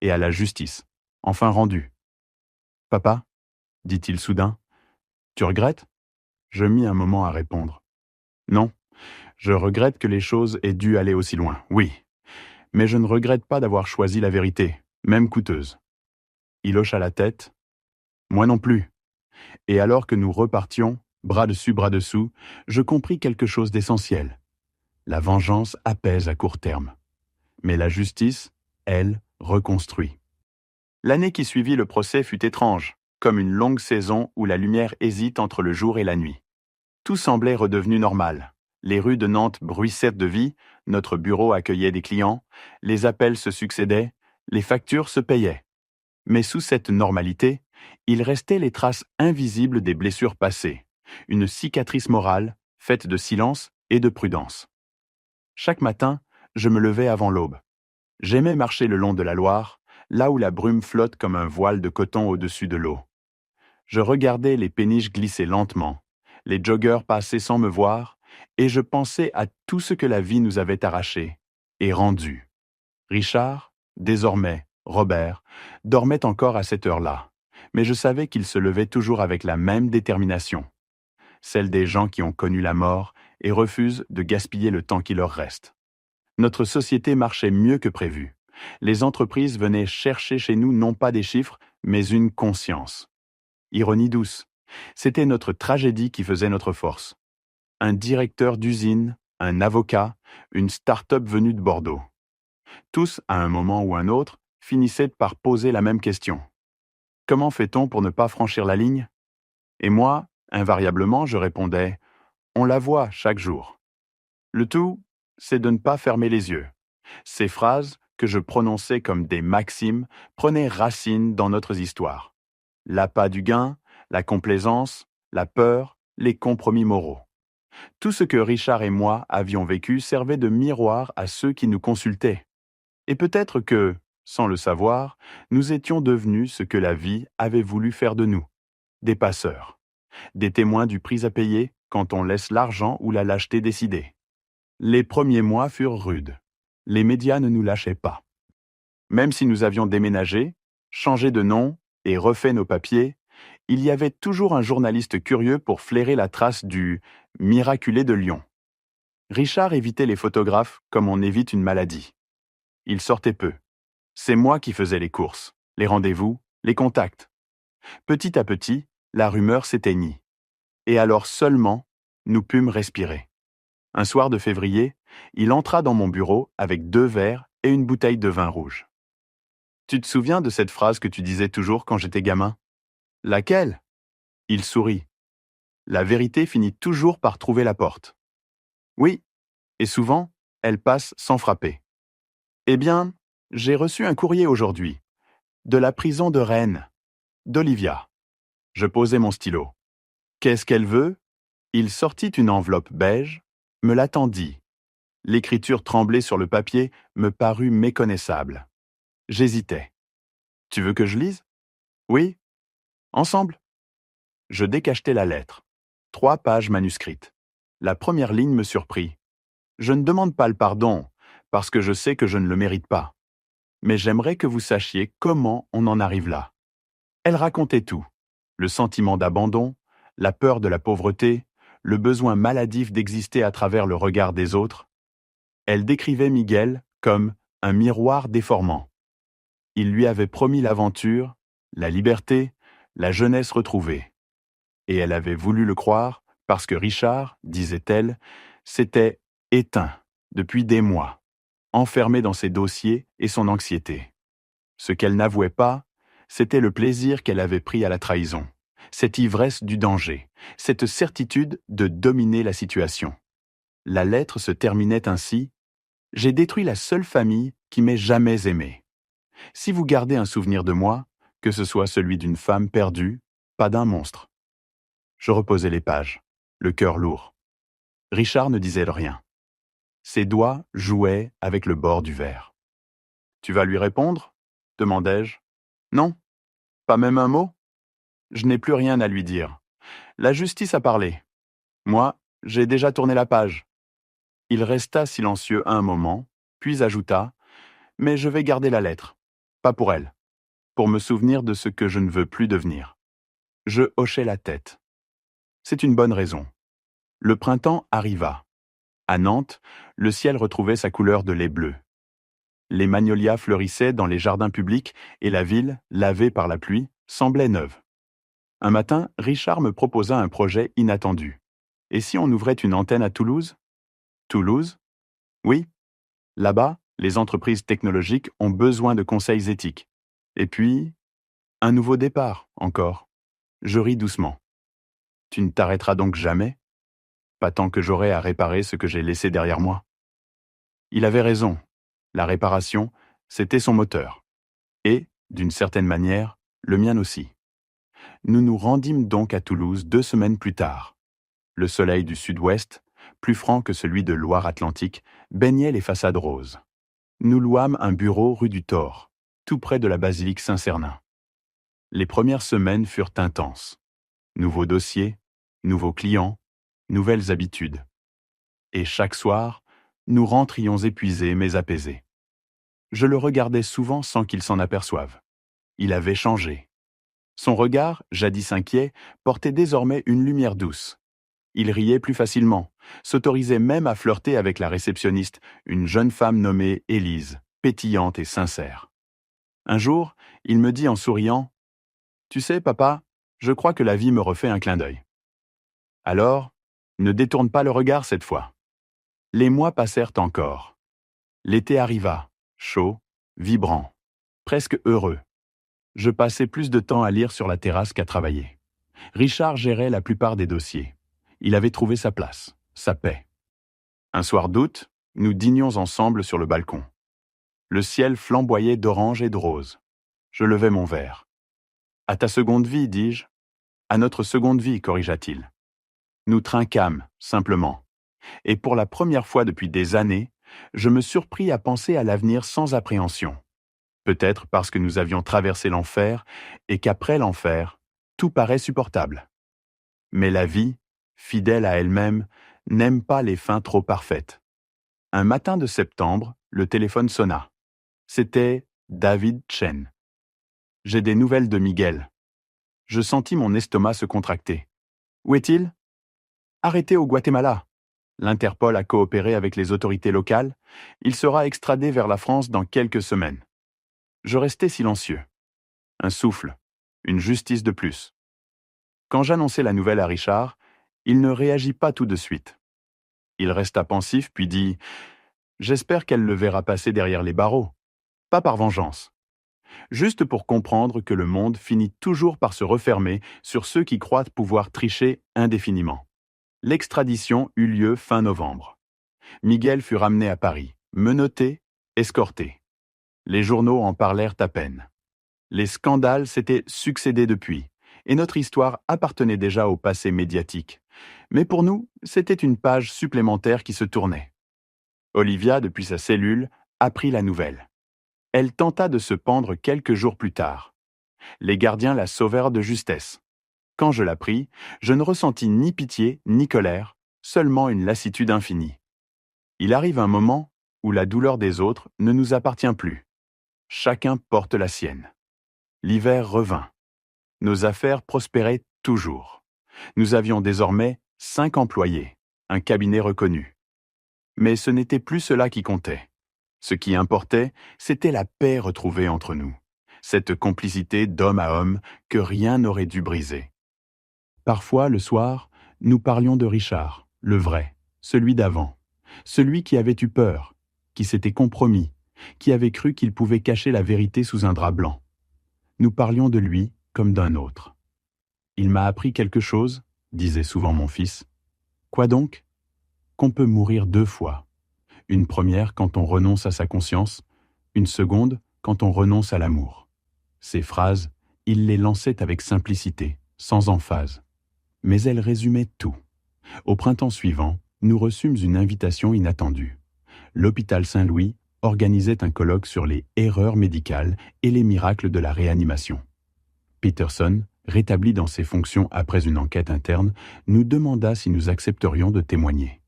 et à la justice, enfin rendue. « Papa ?» dit-il soudain. « Tu regrettes ?» Je mis un moment à répondre. « Non, je regrette que les choses aient dû aller aussi loin, oui. Mais je ne regrette pas d'avoir choisi la vérité, même coûteuse. » Il hocha la tête. « Moi non plus. » Et alors que nous repartions, bras dessus, bras dessous, je compris quelque chose d'essentiel. La vengeance apaise à court terme. Mais la justice, elle, reconstruit. L'année qui suivit le procès fut étrange, comme une longue saison où la lumière hésite entre le jour et la nuit. Tout semblait redevenu normal. Les rues de Nantes bruissaient de vie, notre bureau accueillait des clients, les appels se succédaient, les factures se payaient. Mais sous cette normalité, il restait les traces invisibles des blessures passées, une cicatrice morale faite de silence et de prudence. Chaque matin, je me levais avant l'aube. J'aimais marcher le long de la Loire, là où la brume flotte comme un voile de coton au-dessus de l'eau. Je regardais les péniches glisser lentement, les joggeurs passer sans me voir, et je pensais à tout ce que la vie nous avait arraché et rendu. Richard, désormais Robert, dormait encore à cette heure-là, mais je savais qu'il se levait toujours avec la même détermination, celle des gens qui ont connu la mort et refusent de gaspiller le temps qui leur reste. Notre société marchait mieux que prévu. Les entreprises venaient chercher chez nous non pas des chiffres, mais une conscience. Ironie douce, c'était notre tragédie qui faisait notre force. Un directeur d'usine, un avocat, une start-up venue de Bordeaux. Tous, à un moment ou un autre, finissaient par poser la même question. Comment fait-on pour ne pas franchir la ligne? Et moi, invariablement, je répondais, on la voit chaque jour. Le tout, c'est de ne pas fermer les yeux. Ces phrases, que je prononçais comme des maximes, prenaient racine dans notre histoire. L'appât du gain, la complaisance, la peur, les compromis moraux. Tout ce que Richard et moi avions vécu servait de miroir à ceux qui nous consultaient. Et peut-être que, sans le savoir, nous étions devenus ce que la vie avait voulu faire de nous, des passeurs, des témoins du prix à payer quand on laisse l'argent ou la lâcheté décider. Les premiers mois furent rudes. Les médias ne nous lâchaient pas. Même si nous avions déménagé, changé de nom et refait nos papiers, il y avait toujours un journaliste curieux pour flairer la trace du « miraculé de Lyon ». Richard évitait les photographes comme on évite une maladie. Il sortait peu. C'est moi qui faisais les courses, les rendez-vous, les contacts. Petit à petit, la rumeur s'éteignit. Et alors seulement, nous pûmes respirer. Un soir de février, il entra dans mon bureau avec 2 verres et une bouteille de vin rouge. « Tu te souviens de cette phrase que tu disais toujours quand j'étais gamin? » « Laquelle ?» Il sourit. « La vérité finit toujours par trouver la porte. » « Oui, et souvent, elle passe sans frapper. » « Eh bien, j'ai reçu un courrier aujourd'hui, de la prison de Rennes, d'Olivia. » Je posai mon stylo. « Qu'est-ce qu'elle veut ?» Il sortit une enveloppe beige, me la tendit. L'écriture tremblée sur le papier me parut méconnaissable. J'hésitais. « Tu veux que je lise ? » « Oui. Ensemble ?» Je décachetai la lettre. 3 pages manuscrites. La première ligne me surprit. « Je ne demande pas le pardon, parce que je sais que je ne le mérite pas. Mais j'aimerais que vous sachiez comment on en arrive là. » Elle racontait tout. Le sentiment d'abandon, la peur de la pauvreté, le besoin maladif d'exister à travers le regard des autres. Elle décrivait Miguel comme un miroir déformant. Il lui avait promis l'aventure, la liberté, la jeunesse retrouvée. Et elle avait voulu le croire parce que Richard, disait-elle, s'était éteint depuis des mois, enfermé dans ses dossiers et son anxiété. Ce qu'elle n'avouait pas, c'était le plaisir qu'elle avait pris à la trahison, cette ivresse du danger, cette certitude de dominer la situation. La lettre se terminait ainsi: « J'ai détruit la seule famille qui m'ait jamais aimé. Si vous gardez un souvenir de moi, que ce soit celui d'une femme perdue, pas d'un monstre. » Je reposai les pages, le cœur lourd. Richard ne disait rien. Ses doigts jouaient avec le bord du verre. « Tu vas lui répondre ?» demandai-je. « Non, pas même un mot ? Je n'ai plus rien à lui dire. La justice a parlé. Moi, j'ai déjà tourné la page. » Il resta silencieux un moment, puis ajouta: « Mais je vais garder la lettre. Pas pour elle. Pour me souvenir de ce que je ne veux plus devenir. » Je hochai la tête. C'est une bonne raison. Le printemps arriva. À Nantes, le ciel retrouvait sa couleur de lait bleu. Les magnolias fleurissaient dans les jardins publics et la ville, lavée par la pluie, semblait neuve. Un matin, Richard me proposa un projet inattendu. Et si on ouvrait une antenne à Toulouse ? Toulouse ? Oui. Là-bas, les entreprises technologiques ont besoin de conseils éthiques. Et puis, un nouveau départ, encore. Je ris doucement. Tu ne t'arrêteras donc jamais ? Pas tant que j'aurai à réparer ce que j'ai laissé derrière moi. Il avait raison. La réparation, c'était son moteur. Et, d'une certaine manière, le mien aussi. Nous nous rendîmes donc à Toulouse 2 semaines plus tard. Le soleil du sud-ouest, plus franc que celui de Loire-Atlantique, baignait les façades roses. Nous louâmes un bureau rue du Thor, tout près de la basilique Saint-Cernin. Les premières semaines furent intenses. Nouveaux dossiers, nouveaux clients, nouvelles habitudes. et chaque soir, nous rentrions épuisés mais apaisés. Je le regardais souvent sans qu'il s'en aperçoive. Il avait changé. Son regard, jadis inquiet, portait désormais une lumière douce. Il riait plus facilement, s'autorisait même à flirter avec la réceptionniste, une jeune femme nommée Élise, pétillante et sincère. Un jour, il me dit en souriant « Tu sais, papa, je crois que la vie me refait un clin d'œil. » Alors, ne détourne pas le regard cette fois. Les mois passèrent encore. L'été arriva, chaud, vibrant, presque heureux. Je passais plus de temps à lire sur la terrasse qu'à travailler. Richard gérait la plupart des dossiers. Il avait trouvé sa place, sa paix. Un soir d'août, nous dînions ensemble sur le balcon. Le ciel flamboyait d'orange et de rose. Je levai mon verre. « À ta seconde vie, dis-je. »« À notre seconde vie, corrigea-t-il. » Nous trinquâmes, simplement. Et pour la première fois depuis des années, je me surpris à penser à l'avenir sans appréhension. Peut-être parce que nous avions traversé l'enfer et qu'après l'enfer, tout paraît supportable. Mais la vie, fidèle à elle-même, n'aime pas les fins trop parfaites. Un matin de septembre, le téléphone sonna. C'était David Chen. « J'ai des nouvelles de Miguel. » Je sentis mon estomac se contracter. « Où est-il ?»« Arrêté au Guatemala. L'Interpol a coopéré avec les autorités locales. Il sera extradé vers la France dans quelques semaines. » Je restai silencieux. Un souffle, une justice de plus. Quand j'annonçai la nouvelle à Richard, il ne réagit pas tout de suite. Il resta pensif, puis dit « J'espère qu'elle le verra passer derrière les barreaux. Pas par vengeance. Juste pour comprendre que le monde finit toujours par se refermer sur ceux qui croient pouvoir tricher indéfiniment. » L'extradition eut lieu fin novembre. Miguel fut ramené à Paris, menotté, escorté. Les journaux en parlèrent à peine. Les scandales s'étaient succédés depuis, et notre histoire appartenait déjà au passé médiatique. Mais pour nous, c'était une page supplémentaire qui se tournait. Olivia, depuis sa cellule, apprit la nouvelle. Elle tenta de se pendre quelques jours plus tard. Les gardiens la sauvèrent de justesse. Quand je l'appris, je ne ressentis ni pitié ni colère, seulement une lassitude infinie. Il arrive un moment où la douleur des autres ne nous appartient plus. Chacun porte la sienne. L'hiver revint. Nos affaires prospéraient toujours. Nous avions désormais 5 employés, un cabinet reconnu. Mais ce n'était plus cela qui comptait. Ce qui importait, c'était la paix retrouvée entre nous, cette complicité d'homme à homme que rien n'aurait dû briser. Parfois, le soir, nous parlions de Richard, le vrai, celui d'avant, celui qui avait eu peur, qui s'était compromis, qui avait cru qu'il pouvait cacher la vérité sous un drap blanc. Nous parlions de lui comme d'un autre. « Il m'a appris quelque chose, » disait souvent mon fils. « Quoi donc ? Qu'on peut mourir 2 fois. Une première quand on renonce à sa conscience, une seconde quand on renonce à l'amour. » Ces phrases, il les lançait avec simplicité, sans emphase. Mais elles résumaient tout. Au printemps suivant, nous reçûmes une invitation inattendue. L'hôpital Saint-Louis organisait un colloque sur les erreurs médicales et les miracles de la réanimation. Peterson, rétabli dans ses fonctions après une enquête interne, nous demanda si nous accepterions de témoigner.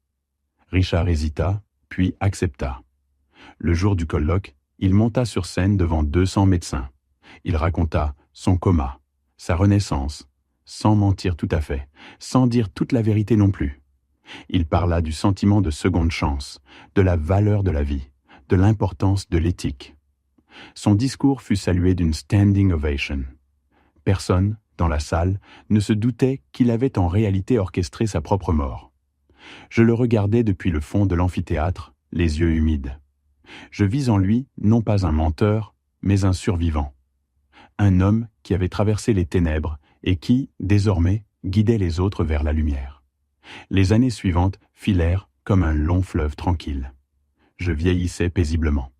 Richard hésita, puis accepta. Le jour du colloque, il monta sur scène devant 200 médecins. Il raconta son coma, sa renaissance, sans mentir tout à fait, sans dire toute la vérité non plus. Il parla du sentiment de seconde chance, de la valeur de la vie, de l'importance de l'éthique. Son discours fut salué d'une standing ovation. Personne, dans la salle, ne se doutait qu'il avait en réalité orchestré sa propre mort. Je le regardais depuis le fond de l'amphithéâtre, les yeux humides. Je vis en lui non pas un menteur, mais un survivant. Un homme qui avait traversé les ténèbres et qui, désormais, guidait les autres vers la lumière. Les années suivantes filèrent comme un long fleuve tranquille. Je vieillissais paisiblement.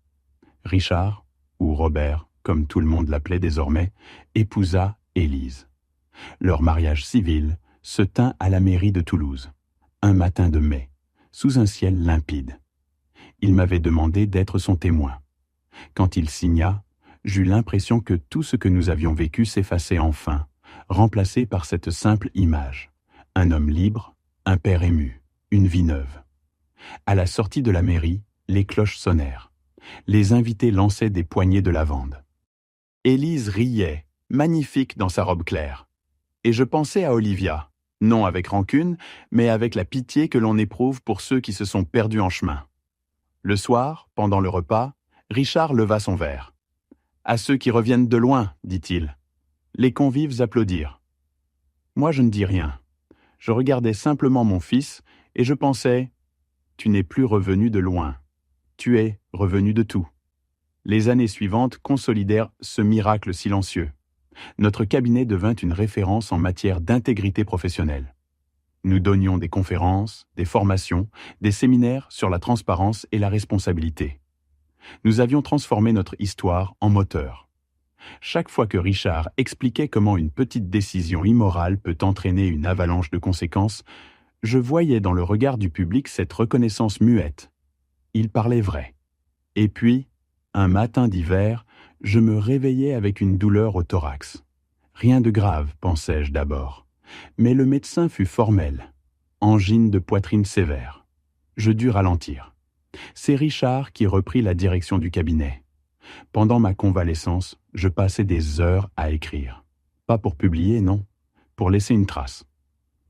Richard, ou Robert, comme tout le monde l'appelait désormais, épousa Élise. Leur mariage civil se tint à la mairie de Toulouse, un matin de mai, sous un ciel limpide. Il m'avait demandé d'être son témoin. Quand il signa, j'eus l'impression que tout ce que nous avions vécu s'effaçait enfin, remplacé par cette simple image. Un homme libre, un père ému, une vie neuve. À la sortie de la mairie, les cloches sonnèrent. Les invités lançaient des poignées de lavande. Élise riait, magnifique dans sa robe claire. Et je pensais à Olivia, non avec rancune, mais avec la pitié que l'on éprouve pour ceux qui se sont perdus en chemin. Le soir, pendant le repas, Richard leva son verre. « À ceux qui reviennent de loin, dit-il. » Les convives applaudirent. Moi, je ne dis rien. Je regardais simplement mon fils et je pensais « Tu n'es plus revenu de loin. Tu es revenu de tout. » Les années suivantes consolidèrent ce miracle silencieux. Notre cabinet devint une référence en matière d'intégrité professionnelle. Nous donnions des conférences, des formations, des séminaires sur la transparence et la responsabilité. Nous avions transformé notre histoire en moteur. Chaque fois que Richard expliquait comment une petite décision immorale peut entraîner une avalanche de conséquences, je voyais dans le regard du public cette reconnaissance muette. Il parlait vrai. Et puis, un matin d'hiver, je me réveillais avec une douleur au thorax. Rien de grave, pensais-je d'abord. Mais le médecin fut formel. Angine de poitrine sévère. Je dus ralentir. C'est Richard qui reprit la direction du cabinet. Pendant ma convalescence, je passais des heures à écrire. Pas pour publier, non, pour laisser une trace.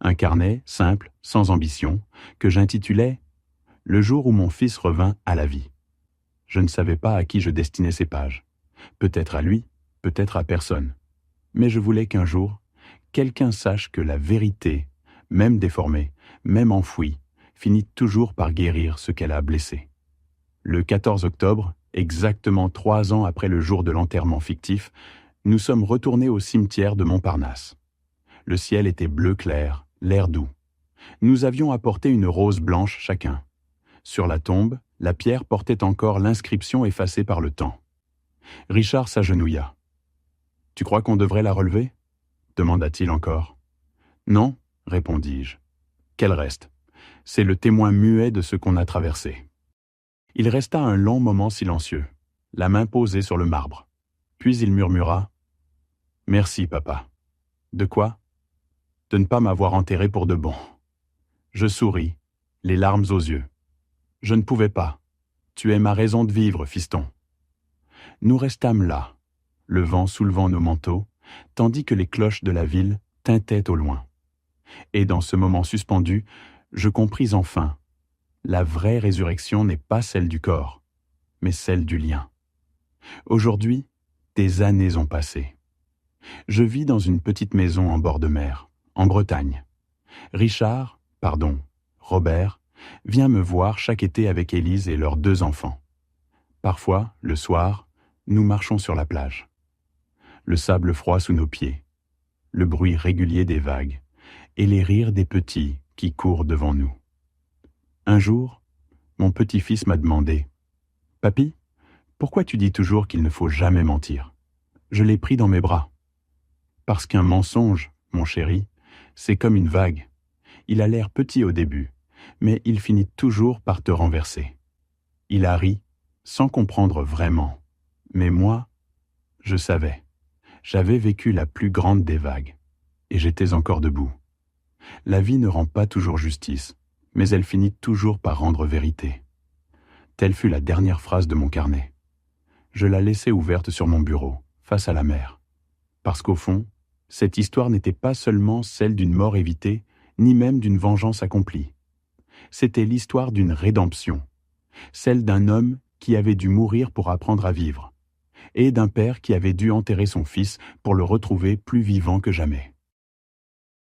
Un carnet, simple, sans ambition, que j'intitulais « Le jour où mon fils revint à la vie ». Je ne savais pas à qui je destinais ces pages. Peut-être à lui, peut-être à personne. Mais je voulais qu'un jour, quelqu'un sache que la vérité, même déformée, même enfouie, finit toujours par guérir ce qu'elle a blessé. Le 14 octobre, exactement 3 ans après le jour de l'enterrement fictif, nous sommes retournés au cimetière de Montparnasse. Le ciel était bleu clair, l'air doux. Nous avions apporté une rose blanche chacun. Sur la tombe, la pierre portait encore l'inscription effacée par le temps. Richard s'agenouilla. « Tu crois qu'on devrait la relever » demanda-t-il encore. « Non, répondis-je. Qu'elle reste. C'est le témoin muet de ce qu'on a traversé. » Il resta un long moment silencieux, la main posée sur le marbre. Puis il murmura « Merci, papa. » « De quoi ? » « De ne pas m'avoir enterré pour de bon. » Je souris, les larmes aux yeux. « Je ne pouvais pas. Tu es ma raison de vivre, fiston. » Nous restâmes là, le vent soulevant nos manteaux, tandis que les cloches de la ville tintaient au loin. Et dans ce moment suspendu, je compris enfin, la vraie résurrection n'est pas celle du corps, mais celle du lien. Aujourd'hui, des années ont passé. Je vis dans une petite maison en bord de mer, en Bretagne. Robert, vient me voir chaque été avec Élise et leurs 2 enfants. Parfois, le soir, nous marchons sur la plage. Le sable froid sous nos pieds, le bruit régulier des vagues et les rires des petits qui courent devant nous. Un jour, mon petit-fils m'a demandé « Papy, pourquoi tu dis toujours qu'il ne faut jamais mentir ?» Je l'ai pris dans mes bras. Parce qu'un mensonge, mon chéri, c'est comme une vague. Il a l'air petit au début, mais il finit toujours par te renverser. Il a ri, sans comprendre vraiment. Mais moi, je savais. J'avais vécu la plus grande des vagues, et j'étais encore debout. La vie ne rend pas toujours justice, mais elle finit toujours par rendre vérité. Telle fut la dernière phrase de mon carnet. Je la laissai ouverte sur mon bureau, face à la mer. Parce qu'au fond, cette histoire n'était pas seulement celle d'une mort évitée, ni même d'une vengeance accomplie. C'était l'histoire d'une rédemption, celle d'un homme qui avait dû mourir pour apprendre à vivre, et d'un père qui avait dû enterrer son fils pour le retrouver plus vivant que jamais.